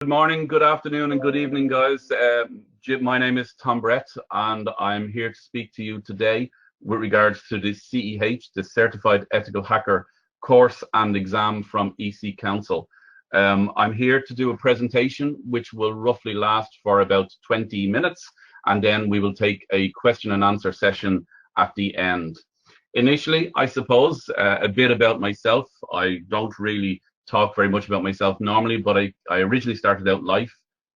Good morning, good afternoon, and good evening, guys. My name is Tom Brett, and I'm here to speak to you today with regards to the CEH, the Certified Ethical Hacker course and exam from EC Council. I'm here to do a presentation which will roughly last for about 20 minutes, and then we will take a question and answer session at the end. Initially, I suppose, a bit about myself. I don't really talk very much about myself normally, but I originally started out life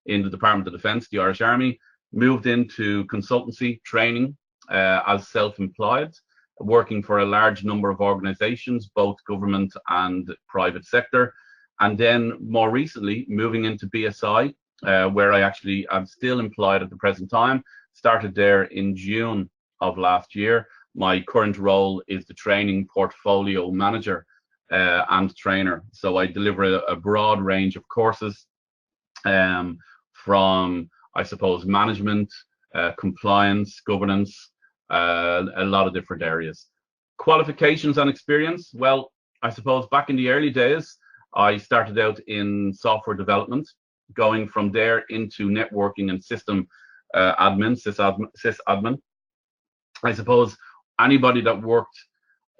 in the Department of Defence, the Irish Army, moved into consultancy training as self-employed, working for a large number of organisations, both government and private sector, and then more recently moving into BSI, where I actually am still employed at the present time. Started there in June of last year. My current role is the training portfolio manager and trainer. So I deliver a broad range of courses from, I suppose, management, compliance, governance, a lot of different areas. Qualifications and experience. Well, I suppose back in the early days, I started out in software development, going from there into networking and system admin, sysadmin. I suppose anybody that worked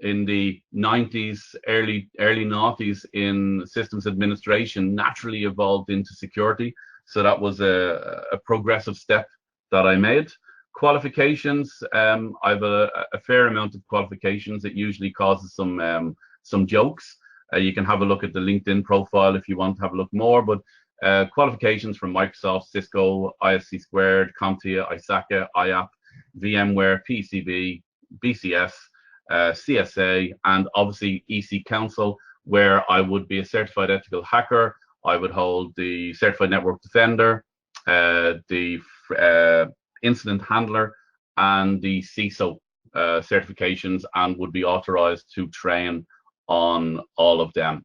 in the 90s, early noughties in systems administration naturally evolved into security. So that was a progressive step that I made. Qualifications, I have a fair amount of qualifications. It usually causes some jokes. You can have a look at the LinkedIn profile if you want to have a look more, but qualifications from Microsoft, Cisco, ISC², CompTIA, ISACA, IAP, VMware, PCB, BCS, CSA, and obviously EC Council, where I would be a certified ethical hacker. I would hold the certified network defender, the incident handler, and the CISO certifications, and would be authorized to train on all of them.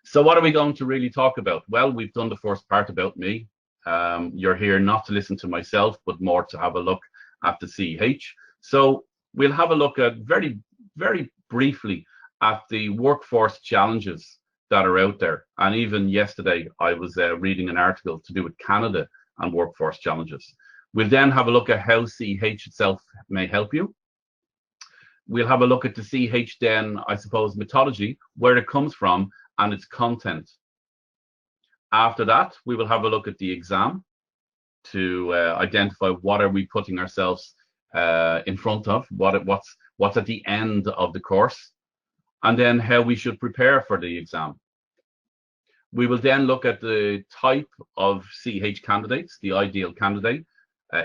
So what are we going to really talk about? Well, we've done the first part about me. You're here not to listen to myself, but more to have a look at the CEH. So we'll have a look at very briefly at the workforce challenges that are out there. And even yesterday, I was reading an article to do with Canada and workforce challenges. We'll then have a look at how CEH itself may help you. We'll have a look at the CEH then, I suppose, methodology, where it comes from and its content. After that, we will have a look at the exam to identify what are we putting ourselves in front of, what's at the end of the course, and then how we should prepare for the exam. We will then look at the type of CEH candidates, the ideal candidate,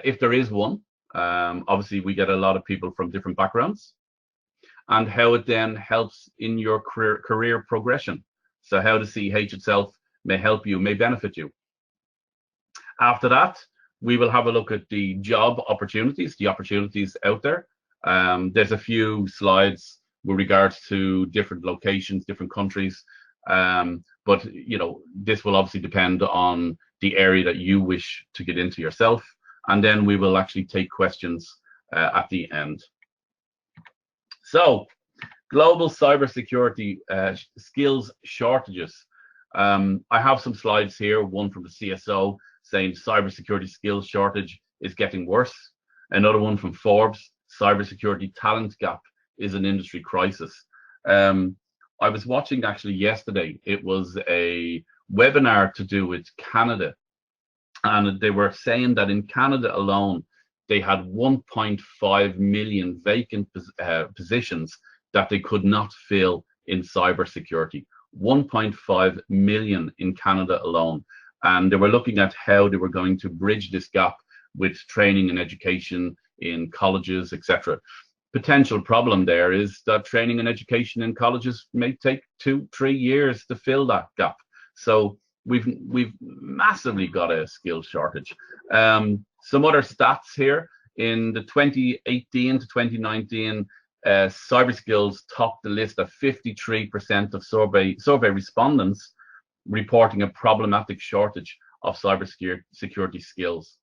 if there is one. Obviously, we get a lot of people from different backgrounds, and how it then helps in your career progression. So how the CEH itself may help you, may benefit you. After that, we will have a look at the job opportunities, the opportunities out there. There's a few slides with regards to different locations, different countries, but you know, this will obviously depend on the area that you wish to get into yourself, and then we will actually take questions at the end. So, global cybersecurity skills shortages. I have some slides here, one from the CSO saying cybersecurity skills shortage is getting worse. Another one from Forbes, cybersecurity talent gap is an industry crisis. I was watching actually yesterday, it was a webinar to do with Canada, and they were saying that in Canada alone, they had 1.5 million vacant positions that they could not fill in cybersecurity. 1.5 million in Canada alone. And they were looking at how they were going to bridge this gap with training and education in colleges, etc. Potential problem there is that training and education in colleges may take 2-3 years to fill that gap. So we've massively got a skill shortage. Some other stats here. In the 2018 to 2019, cyber skills topped the list of 53% of survey respondents reporting a problematic shortage of cybersecurity skills.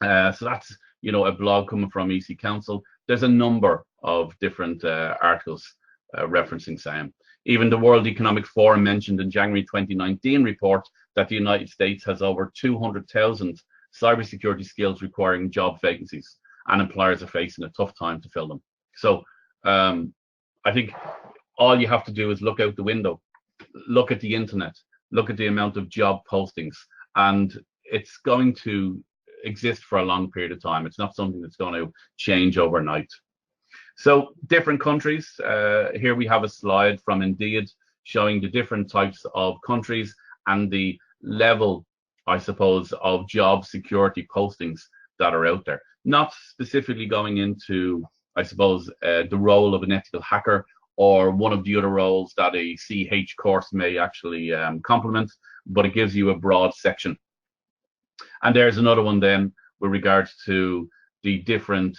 So that's, you know, a blog coming from EC Council. There's a number of different articles referencing same. Even the World Economic Forum mentioned in January 2019 report that the United States has over 200,000 cybersecurity skills requiring job vacancies, and employers are facing a tough time to fill them. So I think all you have to do is look out the window, look at the internet, look at the amount of job postings, and it's going to exist for a long period of time. It's not something that's going to change overnight. So different countries, here we have a slide from Indeed showing the different types of countries and the level, I suppose, of job security postings that are out there. Not specifically going into, I suppose, the role of an ethical hacker or one of the other roles that a CEH course may actually complement, but it gives you a broad section. And there's another one then with regards to the different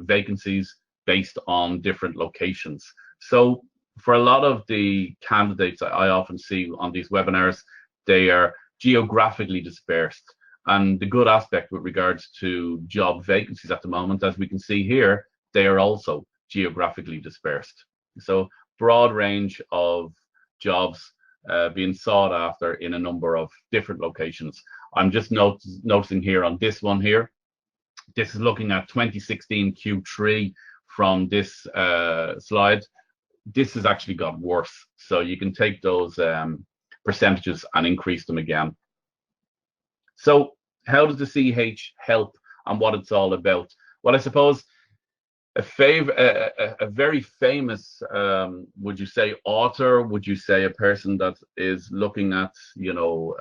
vacancies based on different locations. So for a lot of the candidates I often see on these webinars, they are geographically dispersed. And the good aspect with regards to job vacancies at the moment, as we can see here, they are also geographically dispersed. So broad range of jobs being sought after in a number of different locations. I'm just noticing here on this one here, this is looking at 2016 Q3 from this slide. This has actually got worse. So you can take those percentages and increase them again. So how does the CEH help and what it's all about? Well, I suppose a very famous, would you say author, would you say a person that is looking at, you know,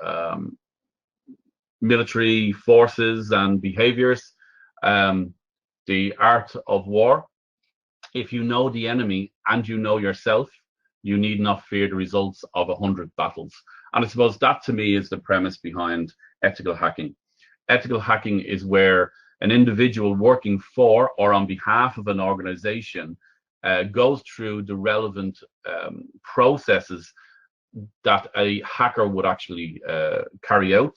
military forces and behaviors, The Art of War. If you know the enemy and you know yourself, you need not fear the results of 100 battles. And I suppose that to me is the premise behind ethical hacking. Ethical hacking is where an individual working for or on behalf of an organization goes through the relevant processes that a hacker would actually carry out,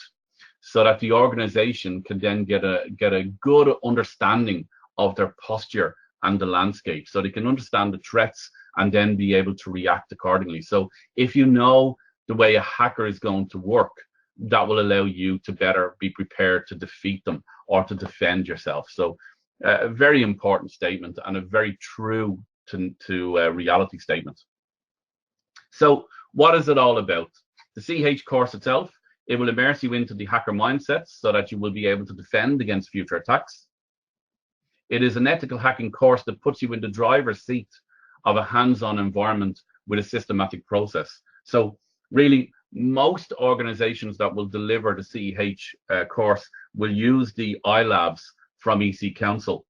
so that the organization can then get a good understanding of their posture and the landscape, so they can understand the threats and then be able to react accordingly. So if you know the way a hacker is going to work, that will allow you to better be prepared to defeat them or to defend yourself. So a very important statement and a very true to reality statement. So what is it all about? The CEH course itself, it will immerse you into the hacker mindsets so that you will be able to defend against future attacks. It is an ethical hacking course that puts you in the driver's seat of a hands-on environment with a systematic process. So really, most organizations that will deliver the CEH course will use the iLabs from EC Council.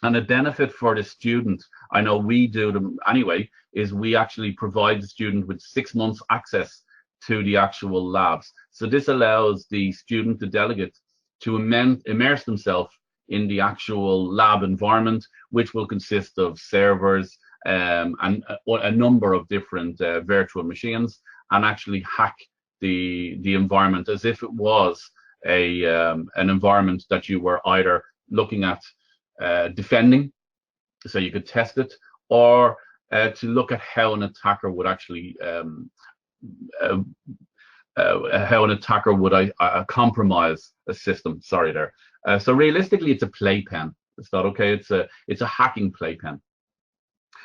And the benefit for the student, I know we do them anyway, is we actually provide the student with 6 months access to the actual labs. So this allows the student, the delegate, to immerse themselves in the actual lab environment, which will consist of servers and a number of different virtual machines, and actually hack the environment as if it was an environment that you were either looking at defending, so you could test it, or to look at how an attacker would actually compromise a system. Sorry there. So realistically, it's a playpen. It's not okay. It's a hacking playpen.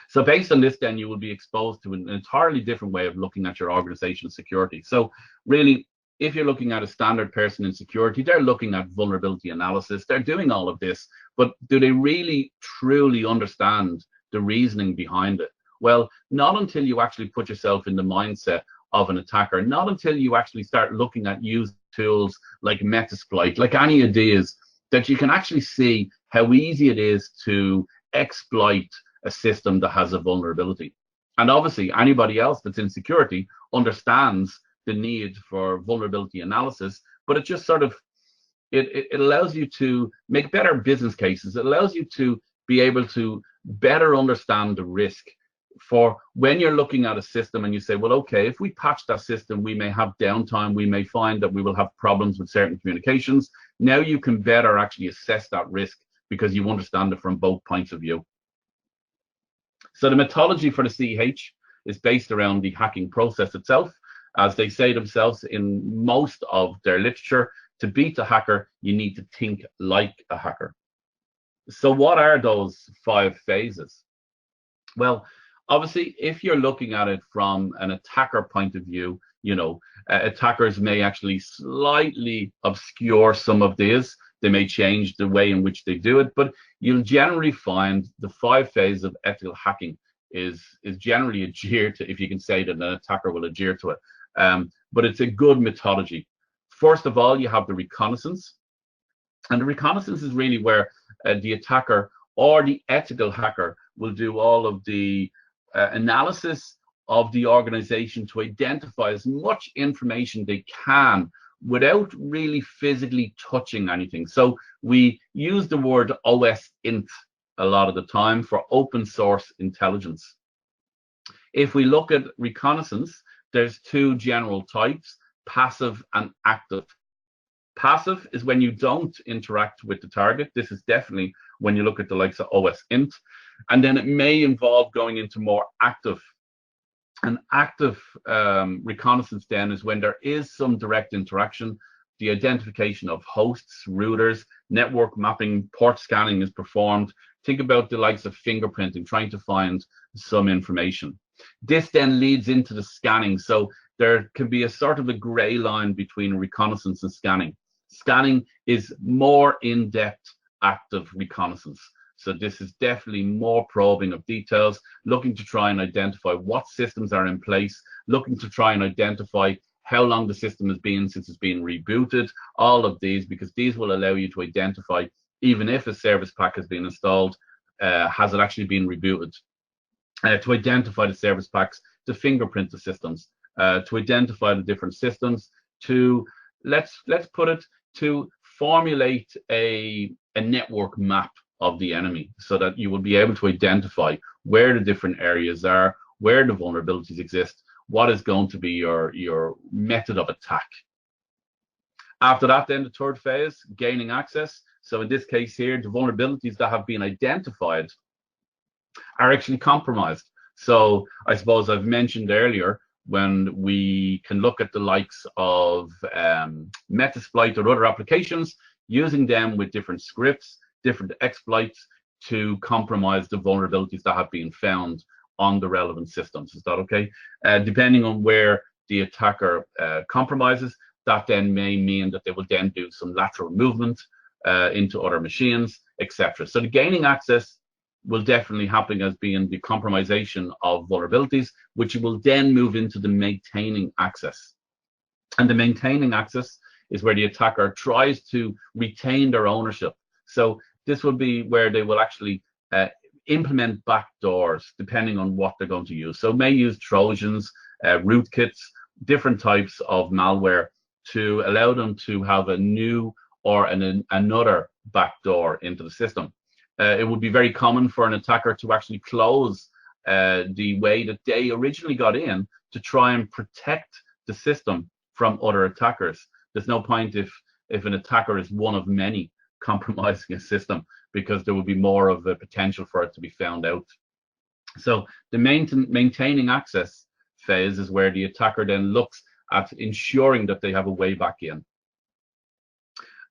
So based on this, then you will be exposed to an entirely different way of looking at your organization's security. So really, if you're looking at a standard person in security, they're looking at vulnerability analysis. They're doing all of this, but do they really truly understand the reasoning behind it? Well, not until you actually put yourself in the mindset of an attacker, not until you actually start looking at used tools like Metasploit, like any ideas that you can actually see how easy it is to exploit a system that has a vulnerability. And obviously anybody else that's in security understands the need for vulnerability analysis, but it just sort of, it allows you to make better business cases. It allows you to be able to better understand the risk for when you're looking at a system and you say, well, okay, if we patch that system, we may have downtime, we may find that we will have problems with certain communications. Now you can better actually assess that risk because you understand it from both points of view. So the methodology for the CEH is based around the hacking process itself. As they say themselves in most of their literature, to beat a hacker, you need to think like a hacker. So what are those 5 phases? Well, obviously, if you're looking at it from an attacker point of view, attackers may actually slightly obscure some of these. They may change the way in which they do it, but you'll generally find the 5 phases of ethical hacking is generally adhered to, if you can say that an attacker will adhere to it. But it's a good methodology. First of all, you have the reconnaissance. And the reconnaissance is really where the attacker or the ethical hacker will do all of the analysis of the organization to identify as much information they can without really physically touching anything. So we use the word OS int a lot of the time for open source intelligence. If we look at reconnaissance, there's 2 general types, passive and active. Passive is when you don't interact with the target. This is definitely when you look at the likes of OS int. And then it may involve going into more active. An active reconnaissance then is when there is some direct interaction. The identification of hosts, routers, network mapping, port scanning is performed. Think about the likes of fingerprinting, trying to find some information. This then leads into the scanning. So there can be a sort of a gray line between reconnaissance and scanning. Scanning is more in-depth active reconnaissance. So this is definitely more probing of details, looking to try and identify what systems are in place, looking to try and identify how long the system has been since it's been rebooted, all of these, because these will allow you to identify, even if a service pack has been installed, has it actually been rebooted? To identify the service packs, to fingerprint the systems, to identify the different systems, to let's put it, to formulate a network map of the enemy, so that you will be able to identify where the different areas are, where the vulnerabilities exist, what is going to be your method of attack. After that, then the 3rd phase, gaining access. So in this case here, the vulnerabilities that have been identified are actually compromised. So I suppose I've mentioned earlier, when we can look at the likes of Metasploit or other applications, using them with different scripts, different exploits to compromise the vulnerabilities that have been found on the relevant systems. Is that okay? Depending on where the attacker compromises, that then may mean that they will then do some lateral movement into other machines, etc. So the gaining access will definitely happen as being the compromisation of vulnerabilities, which will then move into the maintaining access. And the maintaining access is where the attacker tries to retain their ownership. So this will be where they will actually implement backdoors, depending on what they're going to use. So may use Trojans, rootkits, different types of malware to allow them to have a new or another backdoor into the system. It would be very common for an attacker to actually close the way that they originally got in to try and protect the system from other attackers. There's no point if an attacker is one of many compromising a system, because there will be more of a potential for it to be found out. So the maintaining access phase is where the attacker then looks at ensuring that they have a way back in.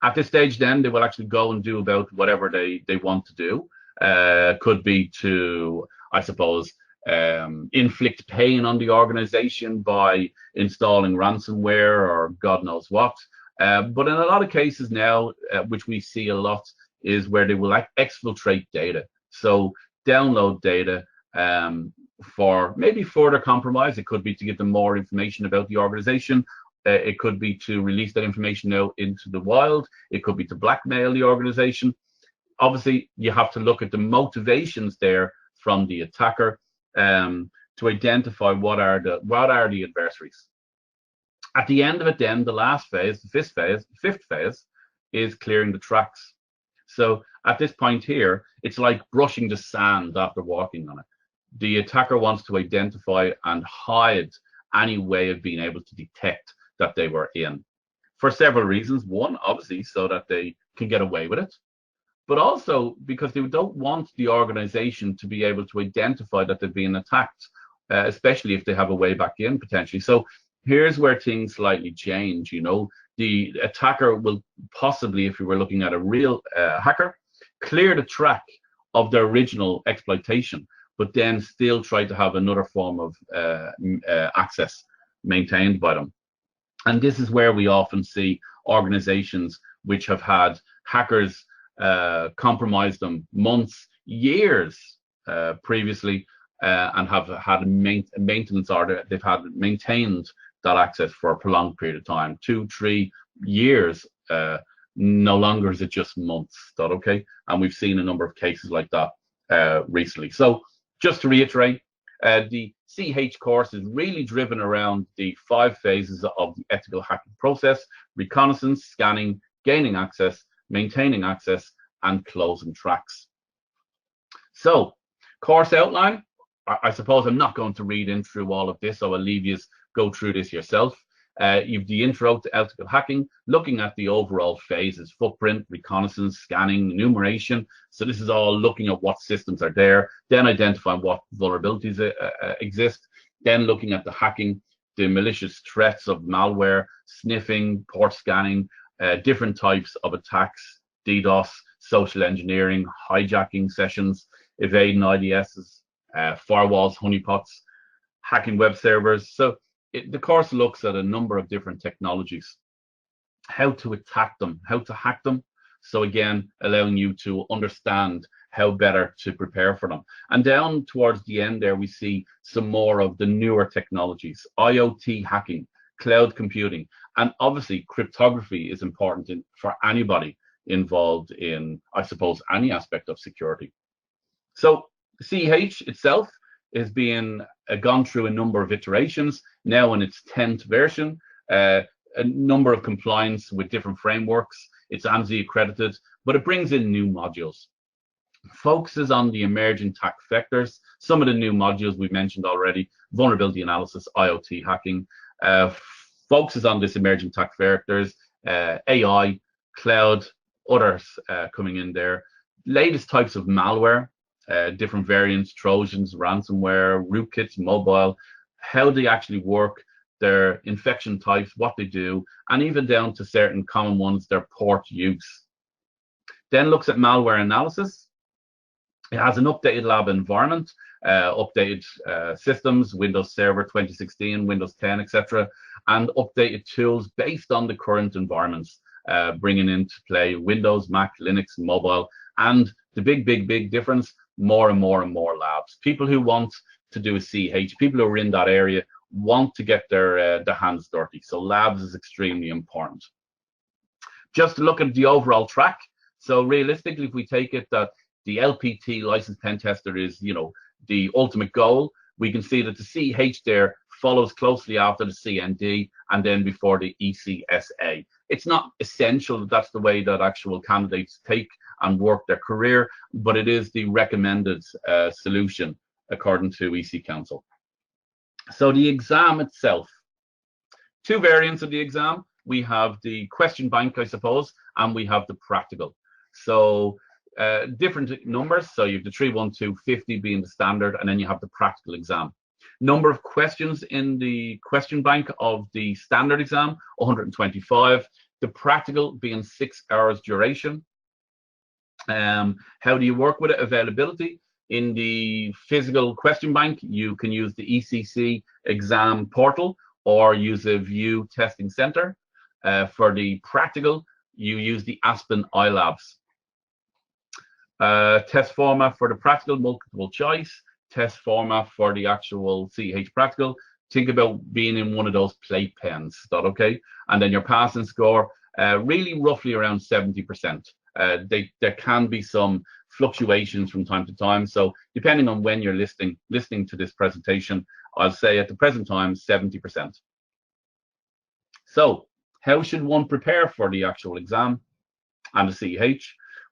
At this stage, then they will actually go and do about whatever they want to do. Could be to, I suppose, inflict pain on the organization by installing ransomware or God knows what. But in a lot of cases now, which we see a lot, is where they will exfiltrate data. So download data for maybe further compromise. It could be to give them more information about the organization. It could be to release that information out into the wild. It could be to blackmail the organization. Obviously, you have to look at the motivations there from the attacker to identify what are the adversaries. At the end of it, then the last phase, the fifth phase, is clearing the tracks. So at this point here, it's like brushing the sand after walking on it. The attacker wants to identify and hide any way of being able to detect that they were in, for several reasons. One, obviously, so that they can get away with it, but also because they don't want the organization to be able to identify that they're being attacked, especially if they have a way back in potentially. So Here's where things slightly change. You know, the attacker will possibly, if we were looking at a real hacker, clear the track of their original exploitation, but then still try to have another form of access maintained by them. And this is where we often see organizations which have had hackers compromise them months, years previously, and have had maintenance order. They've had maintained that access for a prolonged period of time, 2-3 years. No longer is it just months. That okay? And we've seen a number of cases like that recently. So just to reiterate, the CEH course is really driven around the 5 phases of the ethical hacking process: reconnaissance, scanning, gaining access, maintaining access, and closing tracks. So, course outline. I suppose I'm not going to read in through all of this, so I'll leave you go through this yourself. You've the intro to ethical hacking, looking at the overall phases: footprint, reconnaissance, scanning, enumeration. So this is all looking at what systems are there, then identifying what vulnerabilities exist, then looking at the hacking, the malicious threats of malware, sniffing, port scanning, different types of attacks, DDoS, social engineering, hijacking sessions, evading IDSs, firewalls, honeypots, hacking web servers. So the course looks at a number of different technologies, how to attack them, how to hack them. So again, allowing you to understand how better to prepare for them. And down towards the end there, we see some more of the newer technologies: IoT hacking, cloud computing, and obviously cryptography is important for anybody involved in, I suppose, any aspect of security. So CEH itself is being gone through a number of iterations, now in its 10th version, a number of compliance with different frameworks. It's ANSI accredited, but it brings in new modules, focuses on the emerging attack vectors. Some of the new modules we mentioned already: vulnerability analysis, IoT hacking, focuses on this emerging attack vectors, AI, cloud, others coming in there. Latest types of malware, different variants, Trojans, ransomware, rootkits, mobile, how they actually work, their infection types, what they do, and even down to certain common ones, their port use. Then looks at malware analysis. It has an updated lab environment, updated systems, Windows Server 2016, Windows 10, etc., and updated tools based on the current environments, bringing into play Windows, Mac, Linux, mobile, and the big difference: more and more labs. People who want to do a CEH, people who are in that area, want to get their hands dirty. So labs is extremely important. Just to look at the overall track. So realistically, if we take it that the LPT licensed pen tester is, you know, the ultimate goal, we can see that the CEH there follows closely after the CND and then before the ECSA. It's not essential that that's the way that actual candidates take and work their career, but it is the recommended solution according to EC Council. So the exam itself, 2 variants of the exam. We have the question bank, I suppose, and we have the practical. So different numbers. So you have the 3, 1, 2, 50 being the standard, and then you have the practical exam. Number of questions in the question bank of the standard exam, 125. The practical being 6 hours duration. How do you work with it? Availability. In the physical question bank, you can use the ECC exam portal or use a View Testing Center. For the practical, you use the Aspen iLabs. Test format for the practical, multiple choice. Test format for the actual CEH practical. Think about being in one of those plate pens. Is that okay? And then your passing score, really roughly around 70%. There can be some fluctuations from time to time. So depending on when you're listening to this presentation, I'll say at the present time, 70%. So how should one prepare for the actual exam and the CEH?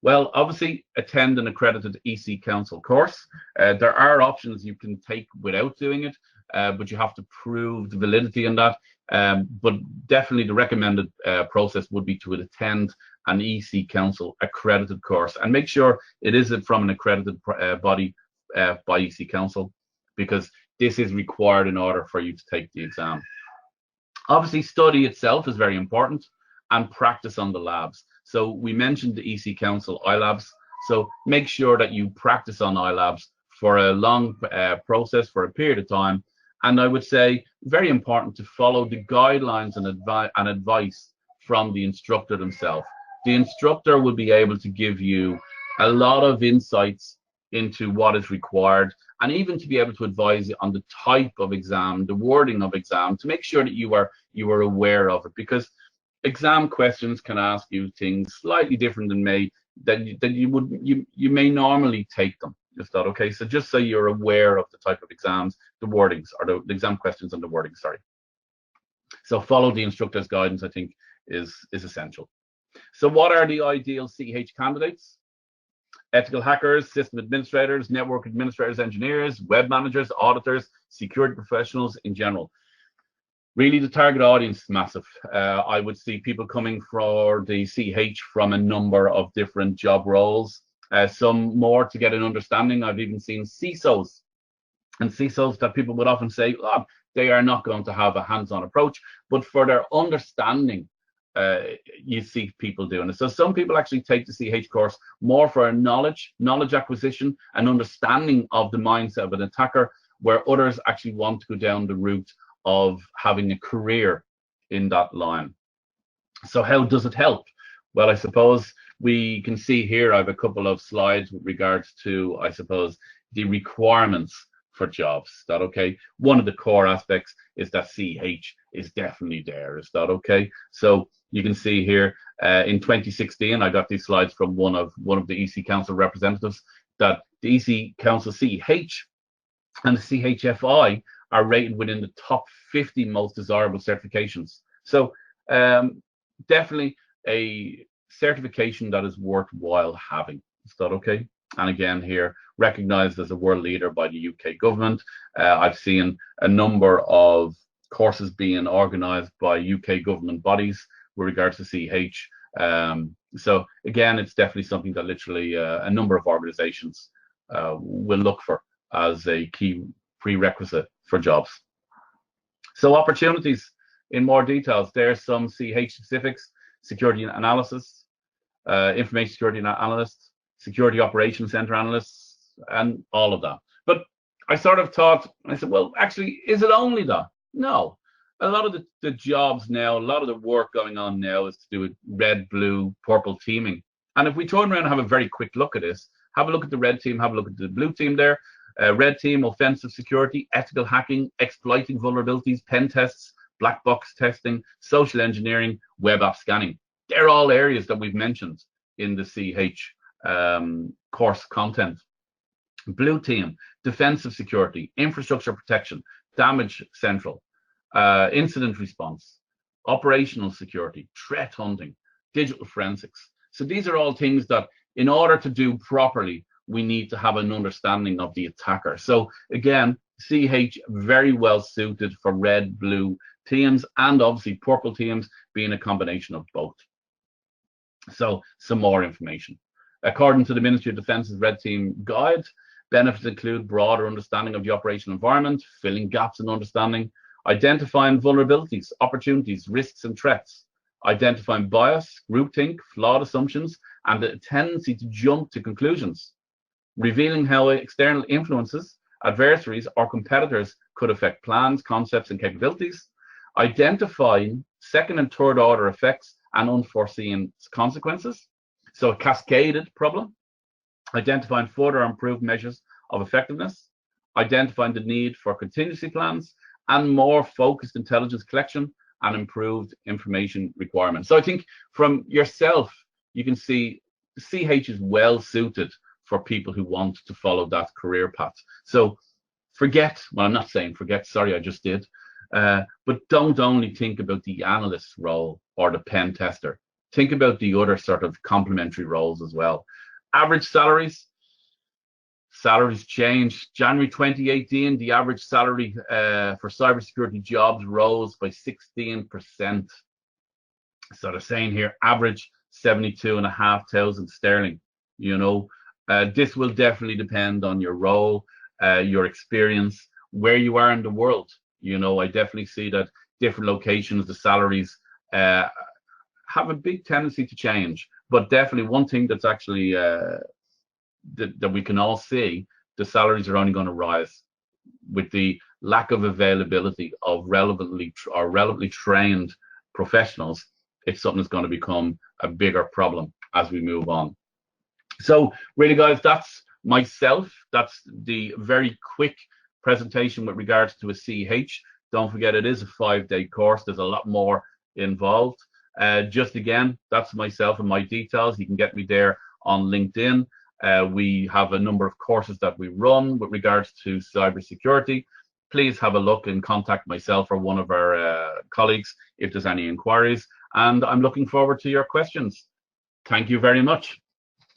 Well, obviously, attend an accredited EC Council course. There are options you can take without doing it, but you have to prove the validity in that. But definitely the recommended process would be to attend an EC Council accredited course, and make sure it is from an accredited body by EC Council, because this is required in order for you to take the exam. Obviously, study itself is very important, and practice on the labs. So we mentioned the EC Council iLabs. So make sure that you practice on iLabs for a long process, for a period of time. And I would say very important to follow the guidelines and advice from the instructor themselves. The instructor will be able to give you a lot of insights into what is required, and even to be able to advise you on the type of exam, the wording of exam, to make sure that you are aware of it, because exam questions can ask you things slightly different than you may normally take them. Is that okay? So just so you're aware of the type of exams, the wordings, or the exam questions and the wording, sorry. So follow the instructor's guidance, I think, is essential. So what are the ideal CEH candidates? Ethical hackers, system administrators, network administrators, engineers, web managers, auditors, security professionals in general. Really, the target audience is massive. I would see people coming for the CEH from a number of different job roles, some more to get an understanding. I've even seen CISOs, and CISOs that people would often say, oh, they are not going to have a hands-on approach, but for their understanding, you see people doing it. So some people actually take the CEH course more for a knowledge acquisition and understanding of the mindset of an attacker, where others actually want to go down the route of having a career in that line. So how does it help? Well, I suppose we can see here, I have a couple of slides with regards to, I suppose, the requirements for jobs. Is that okay? One of the core aspects is that CEH is definitely there. Is that okay? So you can see here in 2016, I got these slides from one of the EC Council representatives, that the EC Council CEH and the CHFI are rated within the top 50 most desirable certifications. So definitely a certification that is worthwhile having. Is that okay? And again, here, recognized as a world leader by the UK government. I've seen a number of courses being organized by UK government bodies with regards to CEH. So again, it's definitely something that literally a number of organizations will look for as a key prerequisite for jobs. So opportunities in more details. There's some CEH specifics: security analysis, information security analysts, security operations center analysts, and all of that. But I sort of thought, I said, well, actually, is it only that? No. A lot of the jobs now, a lot of the work going on now is to do with red, blue, purple teaming. And if we turn around and have a very quick look at this, have a look at the red team, have a look at the blue team there. Red team, offensive security, ethical hacking, exploiting vulnerabilities, pen tests, black box testing, social engineering, web app scanning. They're all areas that we've mentioned in the CEH course content. Blue team, defensive security, infrastructure protection, damage central, incident response, operational security, threat hunting, digital forensics. So these are all things that, in order to do properly, we need to have an understanding of the attacker. So again, CEH very well suited for red, blue teams, and obviously purple teams being a combination of both. So some more information. According to the Ministry of Defence's Red Team Guide, benefits include broader understanding of the operational environment, filling gaps in understanding, identifying vulnerabilities, opportunities, risks and threats, identifying bias, groupthink, flawed assumptions, and the tendency to jump to conclusions, revealing how external influences, adversaries, or competitors could affect plans, concepts, and capabilities, identifying second and third order effects and unforeseen consequences, so a cascaded problem, identifying further improved measures of effectiveness, identifying the need for contingency plans, and more focused intelligence collection and improved information requirements. So I think from yourself, you can see CEH is well suited for people who want to follow that career path. So forget, well, I'm not saying forget, sorry, I just did, but don't only think about the analyst role or the pen tester. Think about the other sort of complementary roles as well. Average salaries change. January 2018, the average salary for cybersecurity jobs rose by 16%. So they're saying here, average 72,500 sterling. You know, this will definitely depend on your role, your experience, where you are in the world. You know, I definitely see that different locations, the salaries have a big tendency to change. But definitely one thing that's actually that we can all see, the salaries are only going to rise with the lack of availability of relevantly trained professionals. It's something that's going to become a bigger problem as we move on. So really, guys, that's myself. That's the very quick presentation with regards to a CEH. Don't forget, it is a 5-day course. There's a lot more involved. Just again, that's myself and my details. You can get me there on LinkedIn. We have a number of courses that we run with regards to cybersecurity. Please have a look and contact myself or one of our colleagues if there's any inquiries. And I'm looking forward to your questions. Thank you very much.